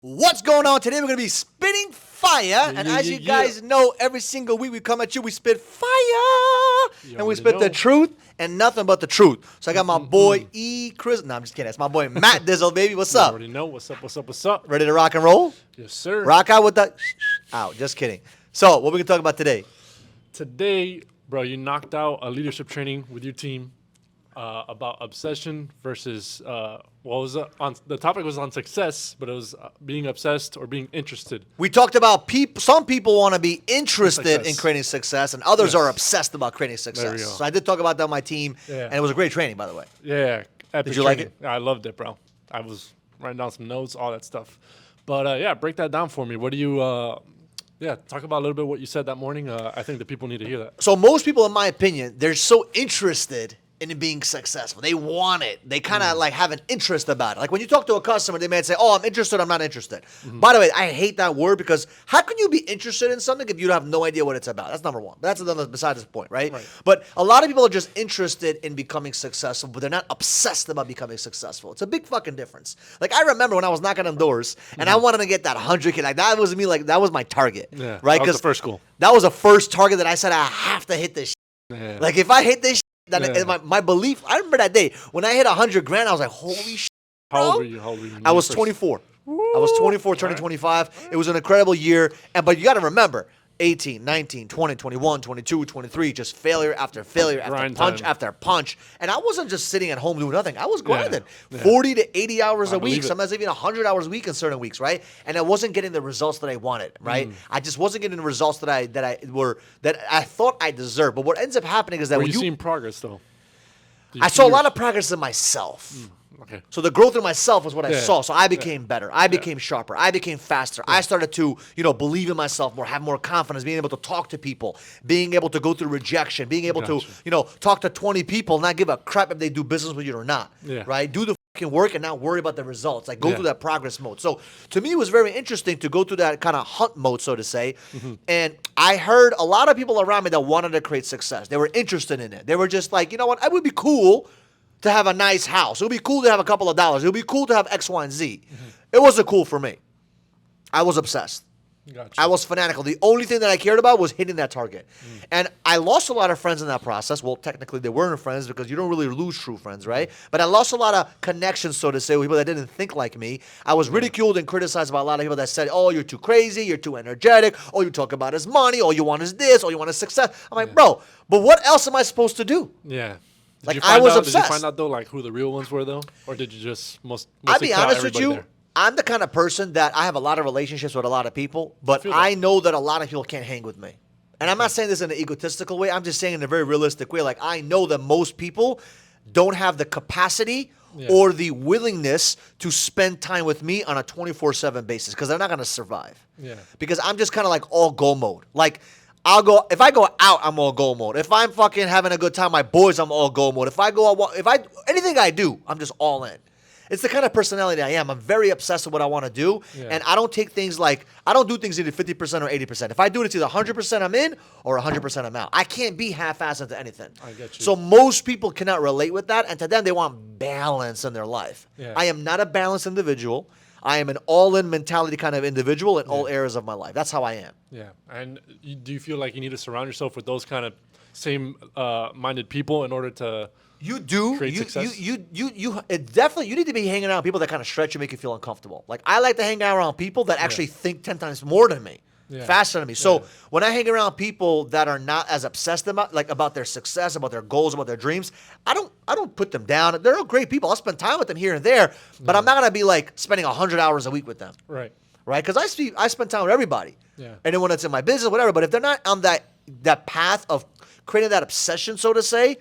What's going on? Today we're going to be spitting fire. And as you guys know, every single week we come at you, we spit fire. And we spit the truth and nothing but the truth. So I got my boy Chris. No, I'm just kidding. It's my boy Matt Dizzle, baby. What's up? You already know. What's up, what's up, what's up? Ready to rock and roll? Yes, sir. Rock out with the out. Just kidding. So what we going to talk about today? Today, bro, you knocked out a leadership training with your team about obsession versus the topic was on success, but it was being obsessed or being interested. We talked about some people want to be interested in creating success, and others are obsessed about creating success. So I did talk about that on my team, and it was a great training, by the way. Yeah. Did you like it? I loved it, bro. I was writing down some notes, all that stuff. But break that down for me. What do you talk about a little bit what you said that morning. I think the people need to hear that. So most people, in my opinion, they're so interested in being successful. They want it. They kind of like have an interest about it. Like when you talk to a customer, they may say, oh, I'm interested, I'm not interested. By the way, I hate that word because how can you be interested in something if you have no idea what it's about? That's number one. That's another beside this point, right? But a lot of people are just interested in becoming successful, but they're not obsessed about becoming successful. It's a big fucking difference. Like I remember when I was knocking on doors and I wanted to get that 100K. Like that was me. Like that was my target. Yeah, right? That was the first goal. That was the first target that I said I have to hit this. Yeah. Like if I hit this. My belief, I remember that day when I hit 100 grand, I was like, holy shit. How old were you? I was 24. I was 24, turning 25. It was an incredible year. But you got to remember, 18, 19, 20, 21, 22, 23, just failure after failure after punch after punch. And I wasn't just sitting at home doing nothing. I was grinding 40 to 80 hours a week, sometimes even 100 hours a week in certain weeks, right? And I wasn't getting the results that I wanted, right? I just wasn't getting the results that I thought I deserved. But what ends up happening is that when you seen progress, though? I saw a lot of progress in myself. Okay. So the growth in myself was what I saw. So I became better. I became sharper. I became faster. I started to, believe in myself more, have more confidence, being able to talk to people, being able to go through rejection, being able to, talk to 20 people, not give a crap if they do business with you or not. Yeah. Right? Do the fucking work and not worry about the results. Like go through that progress mode. So to me, it was very interesting to go through that kind of hunt mode, so to say. And I heard a lot of people around me that wanted to create success. They were interested in it. They were just like, you know what? It would be cool to have a nice house. It would be cool to have a couple of dollars. It would be cool to have X, Y, and Z. It wasn't cool for me. I was obsessed. Gotcha. I was fanatical. The only thing that I cared about was hitting that target. And I lost a lot of friends in that process. Well, technically, they weren't friends because you don't really lose true friends, right? But I lost a lot of connections, so to say, with people that didn't think like me. I was ridiculed and criticized by a lot of people that said, oh, you're too crazy, you're too energetic, all you talk about is money, all you want is this, all you want is success. I'm like, bro, but what else am I supposed to do? Yeah. I was obsessed. Did you find out, though, like who the real ones were, though? Or did you just I'll be honest with you. I'm the kind of person that I have a lot of relationships with a lot of people, but I know that a lot of people can't hang with me. And I'm not saying this in an egotistical way. I'm just saying in a very realistic way. Like, I know that most people don't have the capacity or the willingness to spend time with me on a 24/7 basis because they're not going to survive. Yeah. Because I'm just kind of like all go mode. Like, if I go out, I'm all go mode. If I'm fucking having a good time, my boys, I'm all go mode. Anything I do, I'm just all in. It's the kind of personality I am. I'm very obsessed with what I want to do, and I don't take things like, I don't do things either 50% or 80%. If I do it, it's either 100% I'm in or 100% I'm out. I can't be half-assed into anything. I get you. So most people cannot relate with that, and to them, they want balance in their life. Yeah. I am not a balanced individual. I am an all-in mentality kind of individual in all areas of my life. That's how I am. Yeah. And do you feel like you need to surround yourself with those kind of same-minded people in order to... You do. Create success? Definitely, you need to be hanging out with people that kind of stretch you, make you feel uncomfortable. Like, I like to hang out around people that actually think 10 times more than me, faster than me. So when I hang around people that are not as obsessed about their success, about their goals, about their dreams, I don't put them down. They're all great people. I'll spend time with them here and there, but I'm not going to be like spending 100 hours a week with them. Right. Right? Because I spend time with everybody. Yeah. And then when it's in my business, whatever. But if they're not on that path of creating that obsession, so to say,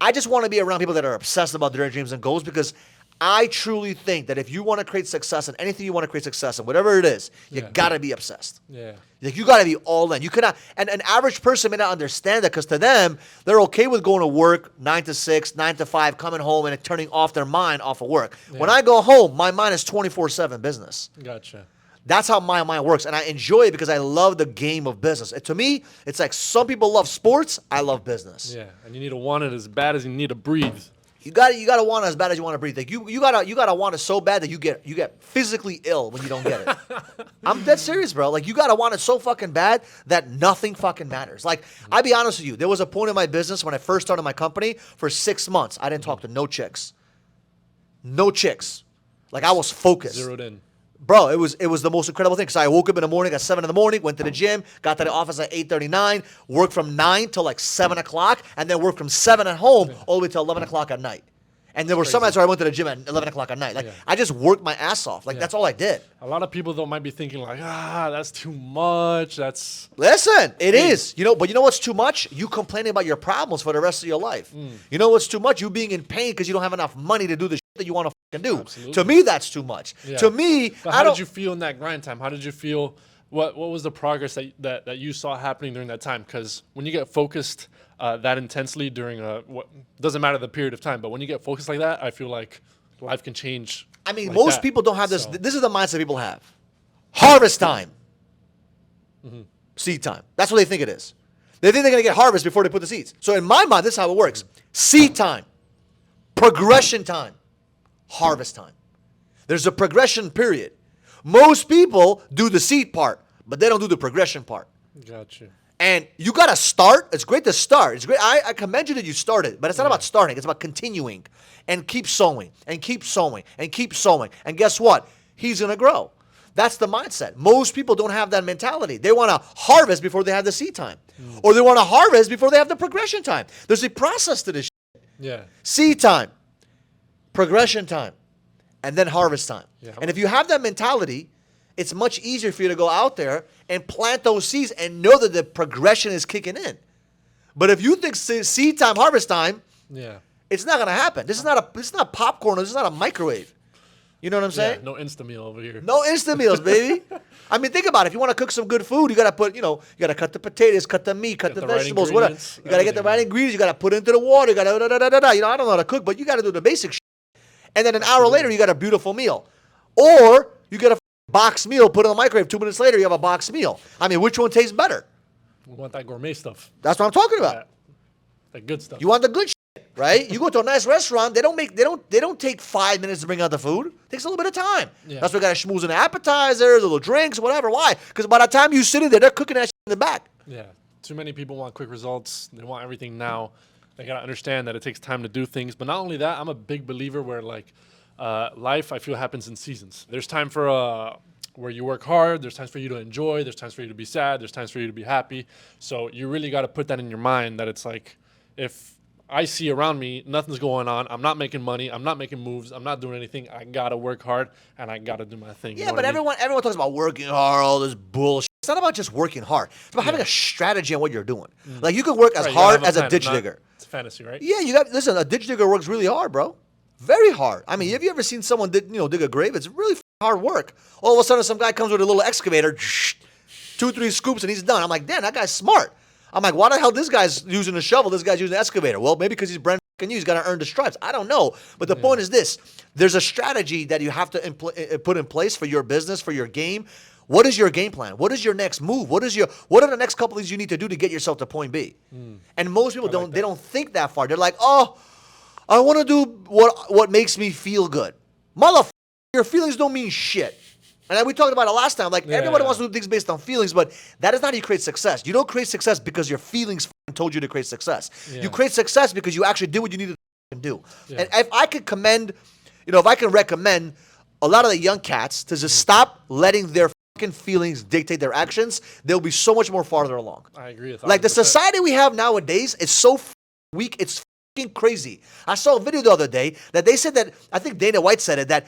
I just want to be around people that are obsessed about their dreams and goals because I truly think that if you want to create success in anything you want to create success in, whatever it is, you got to be obsessed. Yeah. Like you got to be all in. You cannot, and an average person may not understand that because to them, they're okay with going to work 9 to 6, 9 to 5, coming home and turning off their mind off of work. Yeah. When I go home, my mind is 24/7 business. Gotcha. That's how my mind works, and I enjoy it because I love the game of business. To me, it's like some people love sports. I love business. Yeah, and you need to want it as bad as you need to breathe. You gotta want it as bad as you want to breathe. Like you gotta want it so bad that you get physically ill when you don't get it. I'm dead serious, bro. Like you gotta want it so fucking bad that nothing fucking matters. Like I'll be honest with you, there was a point in my business when I first started my company. For 6 months, I didn't talk to no chicks. No chicks. Like I was focused. Zeroed in. Bro, it was the most incredible thing. So I woke up in the morning at 7 in the morning, went to the gym, got to the office at 8:39, worked from 9 till like 7 o'clock, and then worked from 7 at home all the way till 11 o'clock at night. And there were some nights where I went to the gym at 11 o'clock at night. Like I just worked my ass off. Like that's all I did. A lot of people though might be thinking like, that's too much. Listen, it is. But you know what's too much? You complaining about your problems for the rest of your life. You know what's too much? You being in pain because you don't have enough money to do the shit that you want to fucking do. Absolutely. To me, that's too much. Yeah. To me, but how did you feel in that grind time? How did you feel? What was the progress that you saw happening during that time? Because when you get focused that intensely during what doesn't matter the period of time, but when you get focused like that, I feel like life can change. I mean, like most people don't have this. So. This is the mindset people have. Harvest time. Seed time. That's what they think it is. They think they're going to get harvest before they put the seeds. So in my mind, this is how it works. Seed time. Progression time. Harvest time. There's a progression period. Most people do the seed part, but they don't do the progression part. Gotcha. And you got to start. It's great to start. It's great. I commend you that you started, but it's not about starting. It's about continuing and keep sowing and keep sowing and keep sowing. And guess what? He's going to grow. That's the mindset. Most people don't have that mentality. They want to harvest before they have the seed time. Or they want to harvest before they have the progression time. There's a process to this shit. Yeah. Seed time, progression time, and then harvest time. Yeah. And if you have that mentality, it's much easier for you to go out there and plant those seeds and know that the progression is kicking in. But if you think seed time, harvest time, it's not going to happen. This is not popcorn. This is not a microwave. You know what I'm saying? No Insta meal over here. No Insta meals, baby. I mean, think about it. If you want to cook some good food, you got to put, you got to cut the potatoes, cut the meat, cut the vegetables, whatever. You got to get the right ingredients. You got to put it into the water. You got to I don't know how to cook, but you got to do the basic shit. And then an hour later, you got a beautiful meal. Or you get a box meal, put it in the microwave. 2 minutes later, you have a box meal. I mean, which one tastes better? We want that gourmet stuff. That's what I'm talking about. Yeah. That good stuff. You want the good shit, right? You go to a nice restaurant, they don't take 5 minutes to bring out the food. It takes a little bit of time. Yeah. That's why you got to schmooze in the appetizers, little drinks, whatever. Why? Because by the time you sit in there, they're cooking that shit in the back. Yeah. Too many people want quick results. They want everything now. They got to understand that it takes time to do things. But not only that, I'm a big believer where life, I feel, happens in seasons. There's time for where you work hard. There's times for you to enjoy. There's times for you to be sad. There's times for you to be happy. So you really got to put that in your mind that it's like, if I see around me nothing's going on, I'm not making money, I'm not making moves, I'm not doing anything, I got to work hard and I got to do my thing. Yeah, but everyone talks about working hard, all this bullshit. It's not about just working hard. It's about having a strategy on what you're doing. Like, you can work as hard as a ditch digger. It's fantasy, right? Yeah, listen, a ditch digger works really hard, bro. Very hard. I mean, have you ever seen someone dig a grave? It's really hard work. All of a sudden, some guy comes with a little excavator, 2-3 scoops, and he's done. I'm like, damn, that guy's smart. I'm like, why the hell this guy's using a shovel, this guy's using an excavator? Well, maybe because he's brand new, he's got to earn the stripes. I don't know. But the point is this. There's a strategy that you have to put in place for your business, for your game. What is your game plan? What is your next move? What are the next couple things you need to do to get yourself to point B? And most people don't think that far. They're like, oh, I want to do what makes me feel good. Motherfucker, your feelings don't mean shit. And we talked about it last time. Like, everybody wants to do things based on feelings, but that is not how you create success. You don't create success because your feelings told you to create success. Yeah. You create success because you actually did what you needed to do. Yeah. And if I could recommend a lot of the young cats to just stop letting their fucking feelings dictate their actions, they'll be so much more farther along. I agree. Like, the society we have nowadays is so weak. It's fucking crazy. I saw a video the other day that they said that, I think Dana White said it, that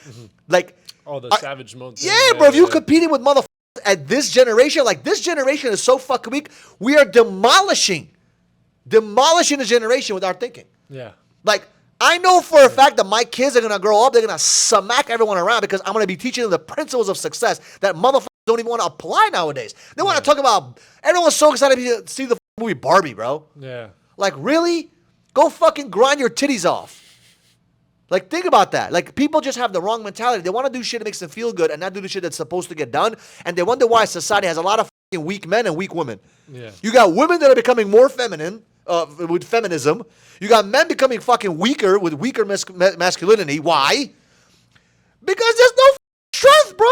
oh, the savage mode. Yeah, bro. If you're competing with motherfuckers at this generation, like, this generation is so fucking weak. We are demolishing the generation with our thinking. Yeah. Like, I know for a fact that my kids are going to grow up, they're going to smack everyone around because I'm going to be teaching them the principles of success that motherfuckers don't even want to apply nowadays. They want to talk about, everyone's so excited to see the movie Barbie, bro. Yeah. Like, really? Go fucking grind your titties off. Like, think about that. Like, people just have the wrong mentality. They want to do shit that makes them feel good and not do the shit that's supposed to get done. And they wonder why society has a lot of fucking weak men and weak women. Yeah. You got women that are becoming more feminine, with feminism. You got men becoming fucking weaker with weaker masculinity. Why? Because there's no strength, bro.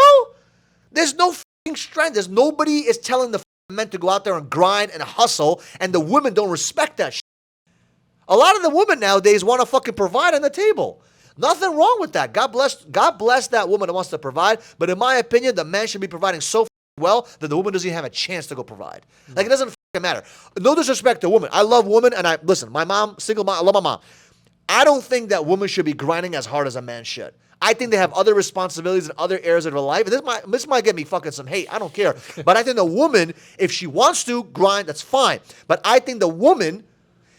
There's no strength. There's nobody is telling the men to go out there and grind and hustle, and the women don't respect that shit. A lot of the women nowadays want to fucking provide on the table. Nothing wrong with that. God bless that woman that wants to provide. But in my opinion, the man should be providing so well that the woman doesn't even have a chance to go provide. Like, it doesn't matter. No disrespect to women. I love women, and listen, my mom, single mom, I love my mom. I don't think that women should be grinding as hard as a man should. I think they have other responsibilities in other areas of their life. This might get me fucking some hate. I don't care. But I think the woman, if she wants to grind, that's fine. But I think the woman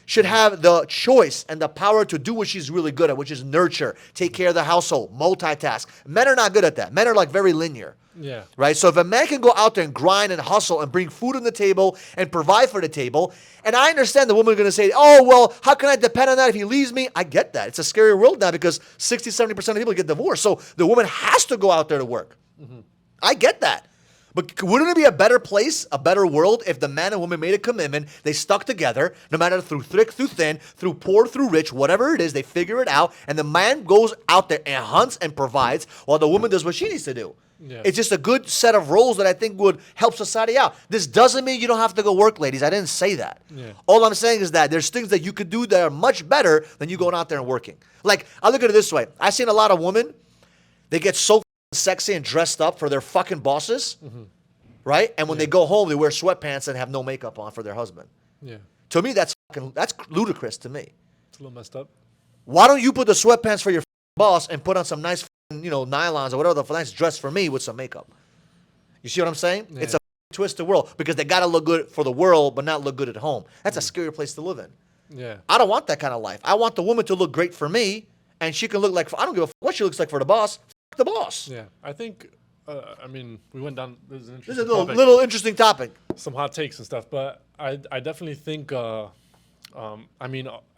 should have the choice and the power to do what she's really good at, which is nurture, take care of the household, multitask. Men are not good at that. Men are like very linear. Yeah. Right? So if a man can go out there and grind and hustle and bring food on the table and provide for the table, and I understand the woman is going to say, oh, well, how can I depend on that if he leaves me? I get that. It's a scary world now because 60, 70% of people get divorced. So the woman has to go out there to work. Mm-hmm. I get that. But wouldn't it be a better place, a better world, if the man and woman made a commitment, they stuck together, no matter through thick, through thin, through poor, through rich, whatever it is, they figure it out, and the man goes out there and hunts and provides while the woman does what she needs to do. Yeah. It's just a good set of roles that I think would help society out. This doesn't mean you don't have to go work, ladies. I didn't say that. Yeah. All I'm saying is that there's things that you could do that are much better than you going out there and working. Like, I look at it this way. I've seen a lot of women, they get so sexy and dressed up for their fucking bosses. Mm-hmm. Right? And when they go home, they wear sweatpants and have no makeup on for their husband. Yeah. To me, that's ludicrous to me. It's a little messed up. Why don't you put the sweatpants for your boss and put on some nice, nylons or whatever, the nice dress for me with some makeup? You see what I'm saying? Yeah. It's a twisted world because they got to look good for the world but not look good at home. That's a scary place to live in. Yeah. I don't want that kind of life. I want the woman to look great for me and she can look like, I don't give a what she looks like for the boss. F the boss. Yeah. I think... we went down. This is a little interesting topic. Some hot takes and stuff, but I definitely think. I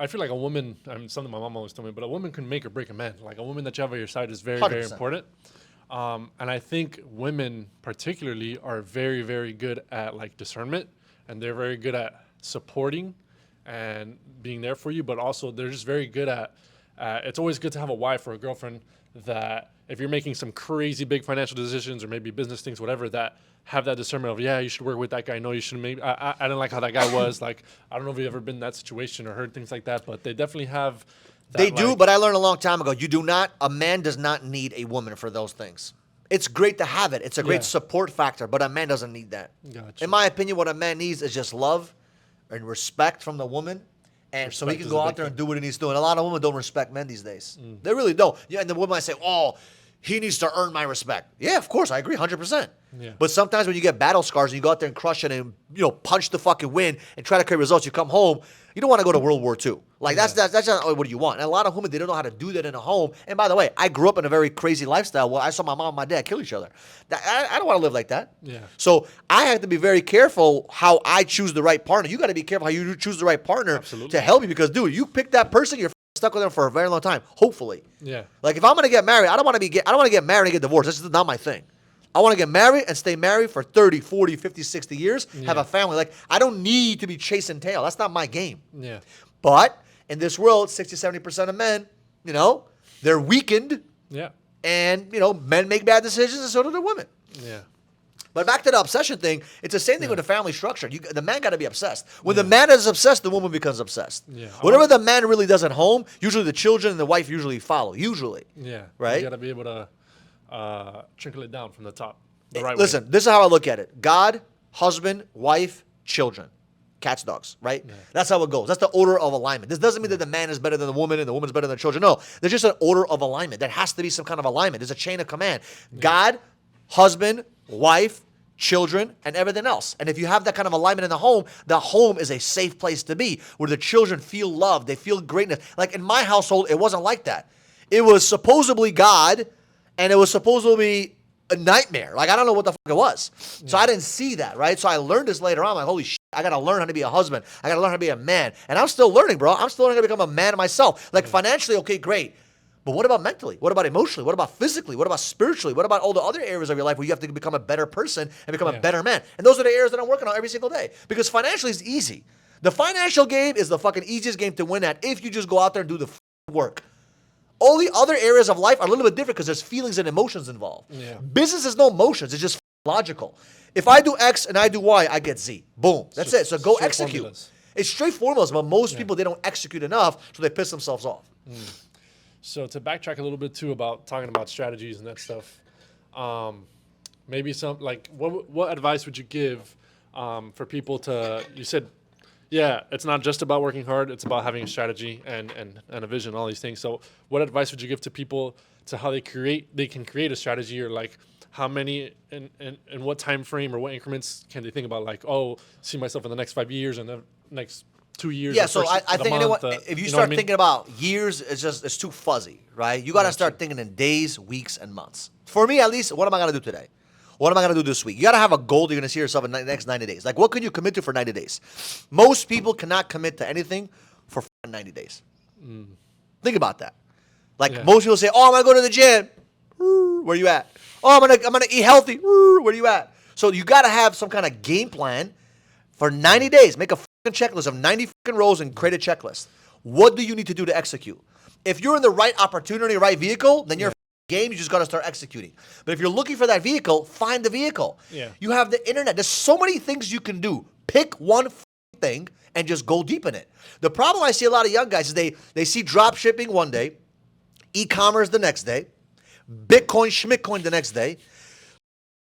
feel like a woman. Something my mom always told me, but a woman can make or break a man. Like a woman that you have on your side is very, 100%. Very important. And I think women, particularly, are very, very good at like discernment, and they're very good at supporting and being there for you. But also, they're just very good at. It's always good to have a wife or a girlfriend that if you're making some crazy big financial decisions or maybe business things, whatever, that have that discernment of, yeah, you should work with that guy. No, you shouldn't. Maybe I didn't like how that guy was. Like, I don't know if you've ever been in that situation or heard things like that, but they definitely have that. They do, but I learned a long time ago, a man does not need a woman for those things. It's great to have it. It's a great support factor, but a man doesn't need that. Gotcha. In my opinion, what a man needs is just love and respect from the woman. And respect so he can go out there and do what he needs to do. And a lot of women don't respect men these days. Mm. They really don't. Yeah, and the woman might say, oh, he needs to earn my respect. Yeah, of course, I agree 100%. Yeah. But sometimes when you get battle scars and you go out there and crush it and, punch the fucking win and try to create results, you come home, you don't want to go to World War II. Like, that's not what you want. And a lot of women, they don't know how to do that in a home. And by the way, I grew up in a very crazy lifestyle where I saw my mom and my dad kill each other. I don't want to live like that. Yeah. So I have to be very careful how I choose the right partner. You got to be careful how you choose the right partner to help you because, dude, you pick that person, you're stuck with them for a very long time, hopefully. Yeah. Like, if I'm going to get married, I don't want to get married and get divorced. That's just not my thing. I want to get married and stay married for 30, 40, 50, 60 years, have a family. Like, I don't need to be chasing tail. That's not my game. Yeah. But in this world, 60, 70% of men, they're weakened. Yeah. And, men make bad decisions and so do the women. Yeah. But back to the obsession thing, it's the same thing with the family structure. The man got to be obsessed. When the man is obsessed, the woman becomes obsessed. Yeah. Whatever the man really does at home, usually the children and the wife usually follow. Usually. Yeah. Right? You got to be able to trickle it down from the top. The right Listen, way. This is how I look at it. God, husband, wife, children. Cats, dogs, right? Yeah. That's how it goes. That's the order of alignment. This doesn't mean that the man is better than the woman and the woman's better than the children. No, there's just an order of alignment. There has to be some kind of alignment. There's a chain of command. Yeah. God, husband, wife, children, and everything else. And if you have that kind of alignment in the home is a safe place to be where the children feel loved. They feel greatness. Like in my household, it wasn't like that. It was supposedly God, and it was supposedly a nightmare. Like, I don't know what the fuck it was. Yeah. So I didn't see that, right? So I learned this later on. I'm like, holy shit, I got to learn how to be a husband. I got to learn how to be a man. And I'm still learning, bro. I'm still learning how to become a man myself. Like, financially, okay, great. But what about mentally? What about emotionally? What about physically? What about spiritually? What about all the other areas of your life where you have to become a better person and become a better man? And those are the areas that I'm working on every single day. Because financially is easy. The financial game is the fucking easiest game to win at if you just go out there and do the work. All the other areas of life are a little bit different because there's feelings and emotions involved. Yeah. Business is no emotions. It's just logical. If I do X and I do Y, I get Z. Boom. That's it. So go execute. Formulas. It's straight formulas, but most people, they don't execute enough, so they piss themselves off. So to backtrack a little bit too about talking about strategies and that stuff, maybe some like what advice would you give for people to? You said, yeah, it's not just about working hard; it's about having a strategy and a vision, all these things. So what advice would you give to people to how they can create a strategy, or like how many and what time frame or what increments can they think about? Like, oh, see myself in the next 5 years and the next 2 years. Yeah, so I think if you start thinking about years, it's too fuzzy, right? You got to start thinking in days, weeks, and months. For me, at least, what am I going to do today? What am I going to do this week? You got to have a goal that you're going to see yourself in the next 90 days. Like, what can you commit to for 90 days? Most people cannot commit to anything for 90 days. Think about that. Like, most people say, oh, I'm going to go to the gym. Where you at? Oh, I'm gonna eat healthy. Where you at? So you got to have some kind of game plan for 90 days. Make a fucking checklist of 90 fucking rows and create a checklist. What do you need to do to execute? If you're in the right opportunity, right vehicle, then you're game. You just got to start executing. But if you're looking for that vehicle, find the vehicle. Yeah. You have the internet. There's so many things you can do. Pick one thing and just go deep in it. The problem I see a lot of young guys is they see drop shipping one day, e-commerce the next day, Bitcoin, Schmitcoin the next day,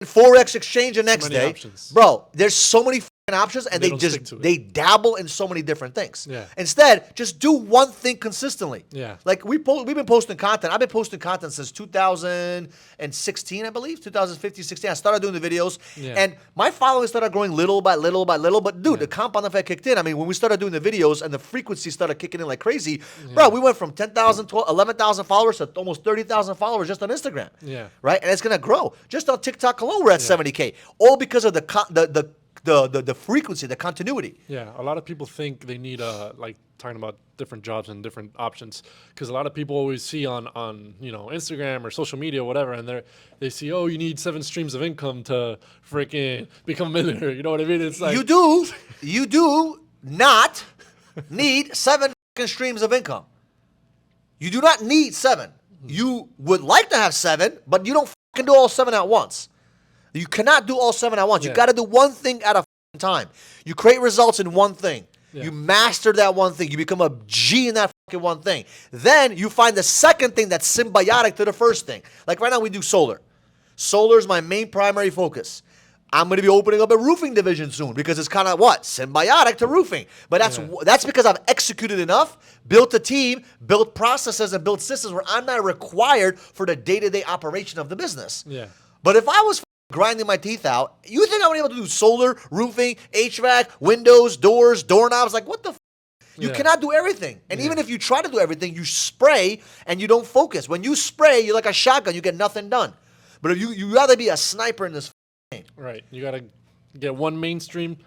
Forex exchange the next day. Options. Bro, there's so many options, and they dabble in so many different things. Yeah. Instead, just do one thing consistently. Yeah. Like we've been posting content. I've been posting content since 2016, I believe, 2015, 16. I started doing the videos, and my following started growing little by little by little. But dude, the compound effect kicked in. I mean, when we started doing the videos and the frequency started kicking in like crazy, bro, we went from 10,000, 11,000 followers to almost 30,000 followers just on Instagram. Yeah. Right, and it's gonna grow. Just on TikTok alone, we're at 70K, all because of the frequency, the continuity. Yeah, a lot of people think they need like talking about different jobs and different options, because a lot of people always see on Instagram or social media or whatever, and they see, oh, you need 7 streams of income to freaking become a millionaire. You know what I mean? It's like you do not need 7 streams of income. You do not need 7. You would like to have 7, but you don't do all 7 at once. You cannot do all 7 at once. You got to do one thing at a time. You create results in one thing. Yeah. You master that one thing. You become a G in that fucking one thing. Then you find the second thing that's symbiotic to the first thing. Like right now we do solar. Solar is my main primary focus. I'm going to be opening up a roofing division soon because it's kind of symbiotic to roofing. But that's because I've executed enough, built a team, built processes, and built systems where I'm not required for the day-to-day operation of the business. Yeah. But if I was grinding my teeth out, you think I would be able to do solar, roofing, HVAC, windows, doors, doorknobs? Like, what the You cannot do everything. And even if you try to do everything, you spray and you don't focus. When you spray, you're like a shotgun. You get nothing done. But if you rather be a sniper in this thing. Right. You got to get one mainstream,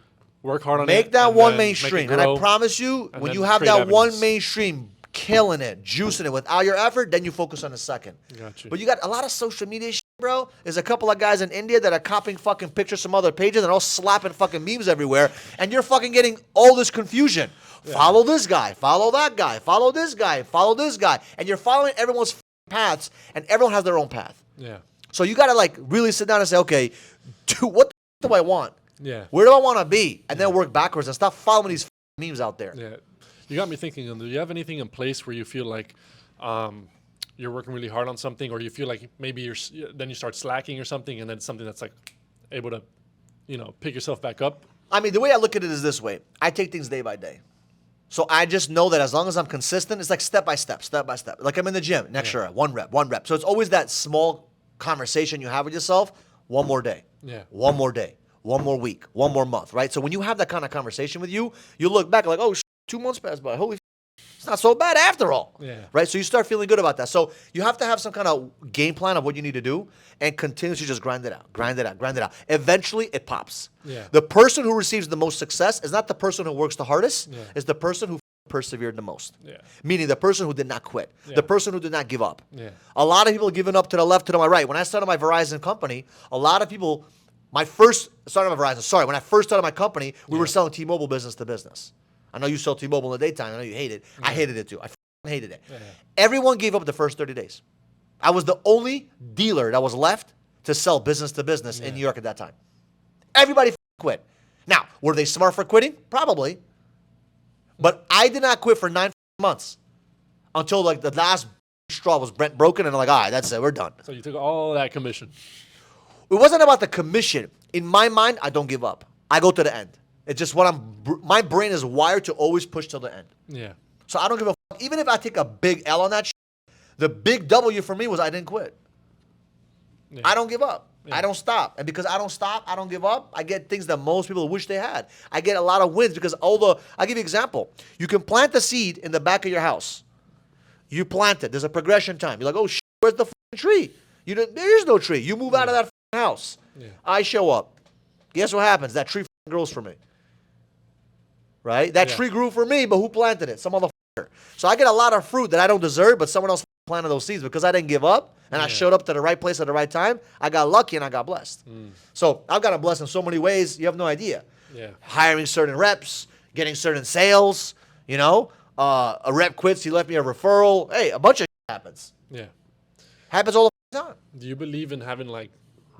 work hard on it. Make that one mainstream. And I promise you, when you have that one mainstream, killing it, juicing it without your effort, then you focus on the second. Gotcha. But you got a lot of social media shit, bro. There's a couple of guys in India that are copying fucking pictures from other pages and all slapping fucking memes everywhere. And you're fucking getting all this confusion. Yeah. Follow this guy, follow that guy, follow this guy, follow this guy. And you're following everyone's paths, and everyone has their own path. Yeah. So you got to like really sit down and say, okay, what do I want? Yeah. Where do I want to be? And then work backwards and stop following these memes out there. Yeah. You got me thinking, do you have anything in place where you feel like you're working really hard on something, or you feel like maybe then you start slacking or something, and then it's something that's like able to, pick yourself back up? I mean, the way I look at it is this way. I take things day by day. So I just know that as long as I'm consistent, it's like step by step, step by step. Like I'm in the gym, next year, one rep. So it's always that small conversation you have with yourself, one more day, one more day, one more week, one more month, right? So when you have that kind of conversation with you look back like, oh, 2 months passed by. Holy, it's not so bad after all, right? So you start feeling good about that. So you have to have some kind of game plan of what you need to do and continuously just grind it out, grind it out, grind it out. Eventually, it pops. Yeah. The person who receives the most success is not the person who works the hardest. It's the person who persevered the most. Meaning the person who did not quit, the person who did not give up. A lot of people giving up to the left, to my right. When I started my Verizon company, a lot of people, when I first started my company, we were selling T-Mobile business to business. I know you sell T-Mobile in the daytime. I know you hate it. I hated it too. I hated it. Yeah. Everyone gave up the first 30 days. I was the only dealer that was left to sell business to business in New York at that time. Everybody quit. Now, were they smart for quitting? Probably. But I did not quit for 9 months until like the last straw was broken, and I'm like, all right, that's it. We're done. So you took all that commission. It wasn't about the commission. In my mind, I don't give up. I go to the end. It's just my brain is wired to always push till the end. Yeah. So I don't give a fuck. Even if I take a big L on that shit, the big W for me was I didn't quit. Yeah. I don't give up. Yeah. I don't stop. And because I don't stop, I don't give up, I get things that most people wish they had. I get a lot of wins because I'll give you an example. You can plant the seed in the back of your house. You plant it. There's a progression time. You're like, oh, shit, where's the tree? There is no tree. You move out of that house. Yeah. I show up. Guess what happens? That tree grows for me. Right? That tree grew for me, but who planted it? Some other. So I get a lot of fruit that I don't deserve, but someone else planted those seeds because I didn't give up and I showed up to the right place at the right time. I got lucky and I got blessed. So I've gotten blessed in so many ways. You have no idea. Yeah. Hiring certain reps, getting certain sales. A rep quits. He left me a referral. Hey, a bunch of happens. Yeah. Happens all the time. Do you believe in having like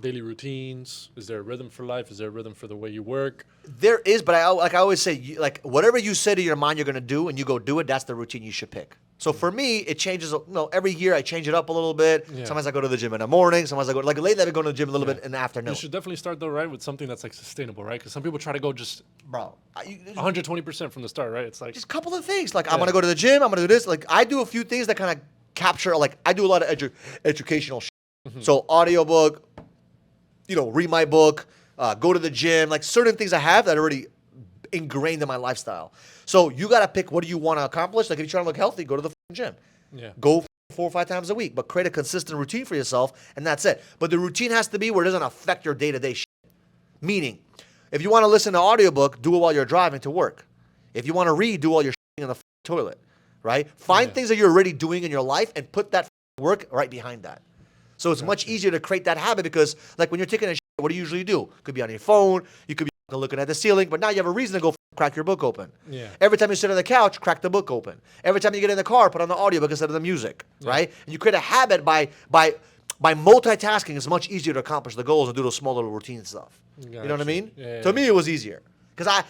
daily routines? Is there a rhythm for life? Is there a rhythm for the way you work? There is, but I always say, whatever you say to your mind you're going to do and you go do it, that's the routine you should pick. So for me, it changes. Every year I change it up a little bit. Yeah. Sometimes I go to the gym in the morning. Sometimes I go, like lately I've been going to the gym a little bit in the afternoon. You should definitely start though, right, with something that's like sustainable, right? Because some people try to go just 120% from the start, right? It's like just a couple of things. Like I'm going to go to the gym. I'm going to do this. Like I do a few things that kind of capture. Like I do a lot of educational shit. So audiobook, read my book, go to the gym, like certain things I have that are already ingrained in my lifestyle. So you got to pick what do you want to accomplish. Like if you're trying to look healthy, go to the gym. Yeah. Go 4 or 5 times a week, but create a consistent routine for yourself, and that's it. But the routine has to be where it doesn't affect your day-to-day shit. Meaning, if you want to listen to an audiobook, do it while you're driving to work. If you want to read, do it while you're in the toilet, right? Find things that you're already doing in your life and put that work right behind that. So it's much easier to create that habit because, like, when you're taking a shit, what do you usually do? Could be on your phone. You could be looking at the ceiling, but now you have a reason to go crack your book open. Yeah. Every time you sit on the couch, crack the book open. Every time you get in the car, put on the audiobook instead of the music, right? And you create a habit by multitasking. It's much easier to accomplish the goals and do those small little routine stuff. You know what I mean? Yeah. To me, it was easier because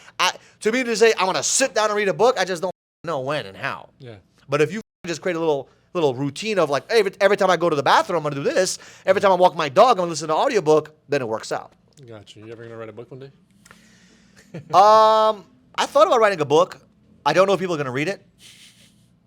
to me to say I'm gonna sit down and read a book, I just don't know when and how. Yeah. But if you just create a little routine of like, hey, every time I go to the bathroom, I'm going to do this. Every time I walk my dog, I'm going to listen to an audiobook. Then it works out. Gotcha. You ever going to write a book one day? I thought about writing a book. I don't know if people are going to read it.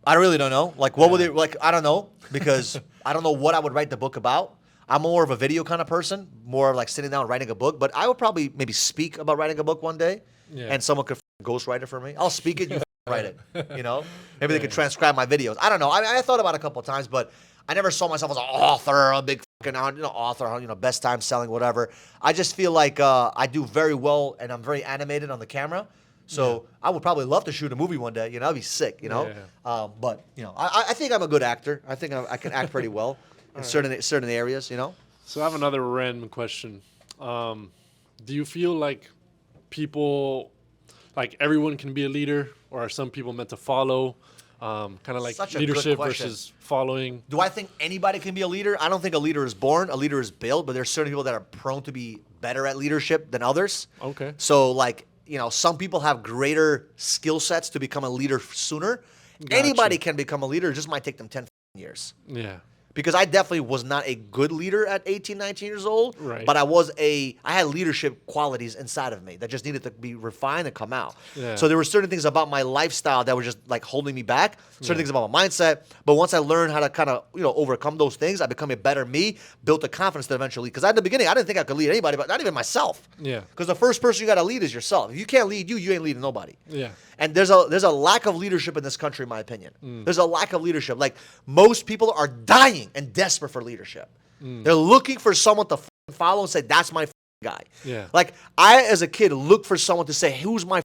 I really don't know. Like, what would they, like, I don't know, because I don't know what I would write the book about. I'm more of a video kind of person, more of like sitting down and writing a book. But I would probably maybe speak about writing a book one day, and someone could ghostwrite it for me. I'll speak it, you write it, Maybe they could transcribe my videos. I don't know. I thought about it a couple of times, but I never saw myself as an author, a big fucking author, best time selling, whatever. I just feel like I do very well, and I'm very animated on the camera. So I would probably love to shoot a movie one day. I'd be sick, But I think I'm a good actor. I think I can act pretty well in certain areas, So I have another random question. Do you feel like people, like everyone can be a leader, or are some people meant to follow? Kind of like leadership versus following. Do I think anybody can be a leader? I don't think a leader is born. A leader is built, but there's certain people that are prone to be better at leadership than others. Okay. So like, some people have greater skill sets to become a leader sooner. Gotcha. Anybody can become a leader. It just might take them 10 years. Yeah. Because I definitely was not a good leader at 18, 19 years old. Right. But I had leadership qualities inside of me that just needed to be refined and come out. Yeah. So there were certain things about my lifestyle that were just like holding me back. Certain things about my mindset. But once I learned how to kind of, overcome those things, I become a better me, built the confidence to eventually. Because at the beginning, I didn't think I could lead anybody, but not even myself. Yeah. Because the first person you got to lead is yourself. If you can't lead you ain't leading nobody. Yeah. And there's a lack of leadership in this country, in my opinion. There's a lack of leadership. Like, most people are dying and desperate for leadership. They're looking for someone to follow and say, that's my guy. Yeah. Like, I, as a kid, looked for someone to say, who's my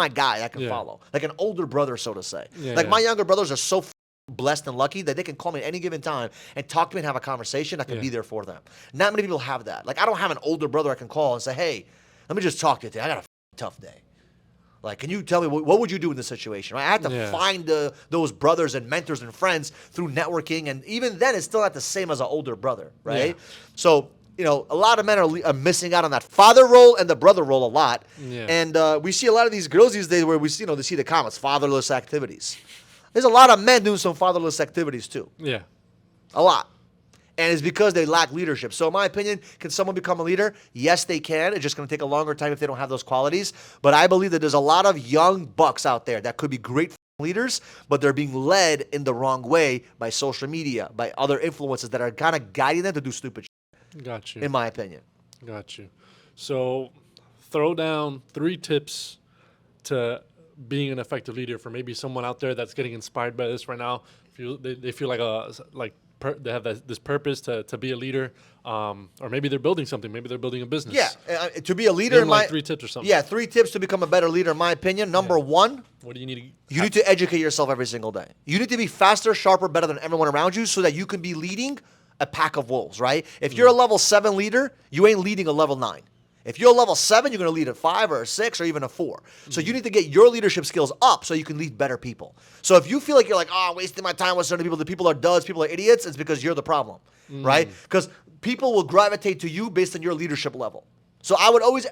guy I can follow? Like an older brother, so to say. Yeah, my younger brothers are so blessed and lucky that they can call me at any given time and talk to me and have a conversation. I can be there for them. Not many people have that. Like, I don't have an older brother I can call and say, hey, let me just talk to you today. I got a tough day. Like, can you tell me what would you do in this situation? Right? I had to find those brothers and mentors and friends through networking, and even then, it's still not the same as an older brother, right? Yeah. So, you know, a lot of men are missing out on that father role and the brother role a lot. Yeah. And we see a lot of these girls these days where we see, you know, they see the comments, fatherless activities. There's a lot of men doing some fatherless activities too. Yeah. A lot. And it's because they lack leadership. So in my opinion, can someone become a leader? Yes, they can. It's just going to take a longer time if they don't have those qualities. But I believe that there's a lot of young bucks out there that could be great leaders, but they're being led in the wrong way by social media, by other influences that are kind of guiding them to do stupid shit. Got you. In my opinion. Got you. So throw down 3 tips to being an effective leader for maybe someone out there that's getting inspired by this right now. They feel like they have this purpose to be a leader, or maybe they're building something. Maybe they're building a business. Yeah, to be a leader. In like 3 tips or something. Yeah, 3 tips to become a better leader, in my opinion. Number 1. What do you need? You need to educate yourself every single day. You need to be faster, sharper, better than everyone around you so that you can be leading a pack of wolves, right? If you're a level 7 leader, you ain't leading a level 9. If you're a level 7, you're going to lead a 5 or a 6 or even a 4. So you need to get your leadership skills up so you can lead better people. So if you feel like you're like, I'm wasting my time with certain people, the people are duds, people are idiots, it's because you're the problem, right? Because people will gravitate to you based on your leadership level. So I would always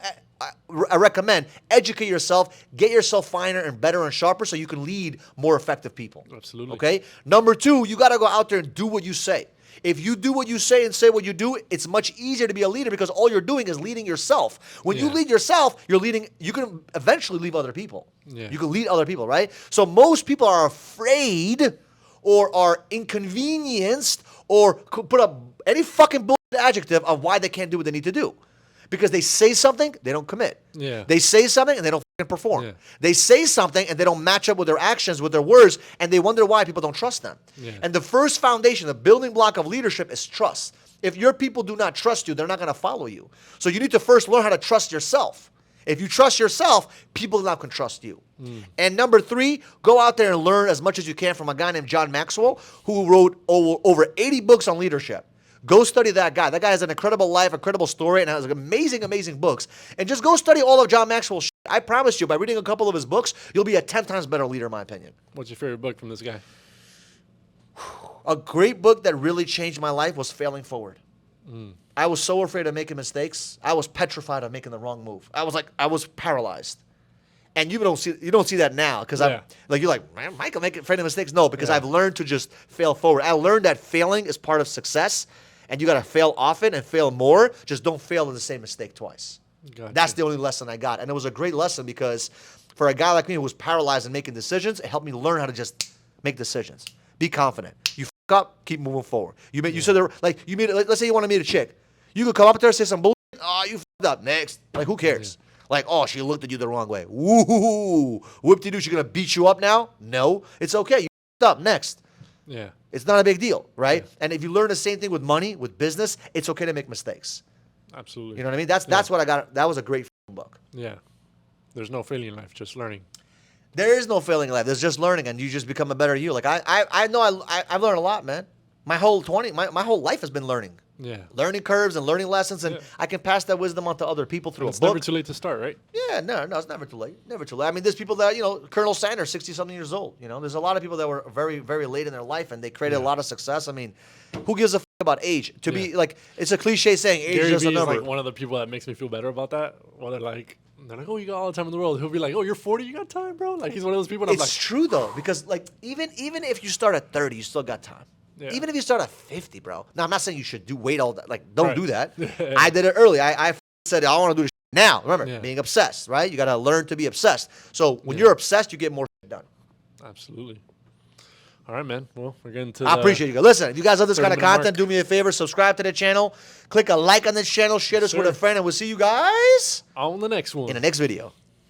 I recommend educate yourself, get yourself finer and better and sharper so you can lead more effective people. Absolutely. Okay? Number 2, you got to go out there and do what you say. If you do what you say and say what you do, it's much easier to be a leader because all you're doing is leading yourself. When you lead yourself, you can eventually lead other people. Yeah. You can lead other people, right? So most people are afraid or are inconvenienced or could put up any fucking bullshit adjective of why they can't do what they need to do. Because they say something, they don't commit. Yeah. They say something and they don't fucking perform. Yeah. They say something and they don't match up with their actions, with their words, and they wonder why people don't trust them. Yeah. And the first foundation, the building block of leadership is trust. If your people do not trust you, they're not going to follow you. So you need to first learn how to trust yourself. If you trust yourself, people now can trust you. And number 3, go out there and learn as much as you can from a guy named John Maxwell, who wrote over 80 books on leadership. Go study that guy. That guy has an incredible life, incredible story, and has amazing, amazing books. And just go study all of John Maxwell's shit. I promise you, by reading a couple of his books, you'll be a 10 times better leader, in my opinion. What's your favorite book from this guy? A great book that really changed my life was Failing Forward. I was so afraid of making mistakes. I was petrified of making the wrong move. I was paralyzed. And you don't see that now because you're like, man, Michael afraid of mistakes. No, because I've learned to just fail forward. I learned that failing is part of success. And you got to fail often and fail more. Just don't fail in the same mistake twice. Gotcha. That's the only lesson I got. And it was a great lesson because for a guy like me who was paralyzed in making decisions, it helped me learn how to just make decisions. Be confident. You fuck up, keep moving forward. You said, let's say you want to meet a chick. You could come up there and say some bullshit. Oh, you fucked up. Next. Like, who cares? Yeah. Like, oh, she looked at you the wrong way. Woo-hoo-hoo. Whoop-de-doo, she's going to beat you up now? No. It's okay. You fucked up. Next. Yeah. It's not a big deal, right? Yeah. And if you learn the same thing with money, with business, it's okay to make mistakes. Absolutely. You know what I mean? That's what I got. That was a great book. Yeah. There's no failing in life, just learning. There is no failing in life. There's just learning, and you just become a better you. Like I know I've learned a lot, man. My whole life has been learning. Yeah. Learning curves and learning lessons, and I can pass that wisdom on to other people through a book. It's never too late to start, right? Yeah, no, it's never too late. Never too late. I mean, there's people that, Colonel Sanders, 60-something years old. There's a lot of people that were very, very late in their life, and they created a lot of success. I mean, who gives a f*** about age? To be, like, it's a cliche saying, age is just a number. Like one of the people that makes me feel better about that. Well, they're like, oh, you got all the time in the world. He'll be like, oh, you're 40, you got time, bro? Like, he's one of those people. It's true, though, because, like, even if you start at 30, you still got time. Yeah. Even if you start at 50, bro. Now, I'm not saying you should wait all that. Like, don't do that. I did it early. I said, I want to do this now. Remember, being obsessed, right? You got to learn to be obsessed. So when you're obsessed, you get more done. Absolutely. All right, man. Well, we're getting to I appreciate you guys. Listen, if you guys love this kind of content, do me a favor. Subscribe to the channel. Click a like on this channel. Share this with a friend. And we'll see you guys on the next one. In the next video.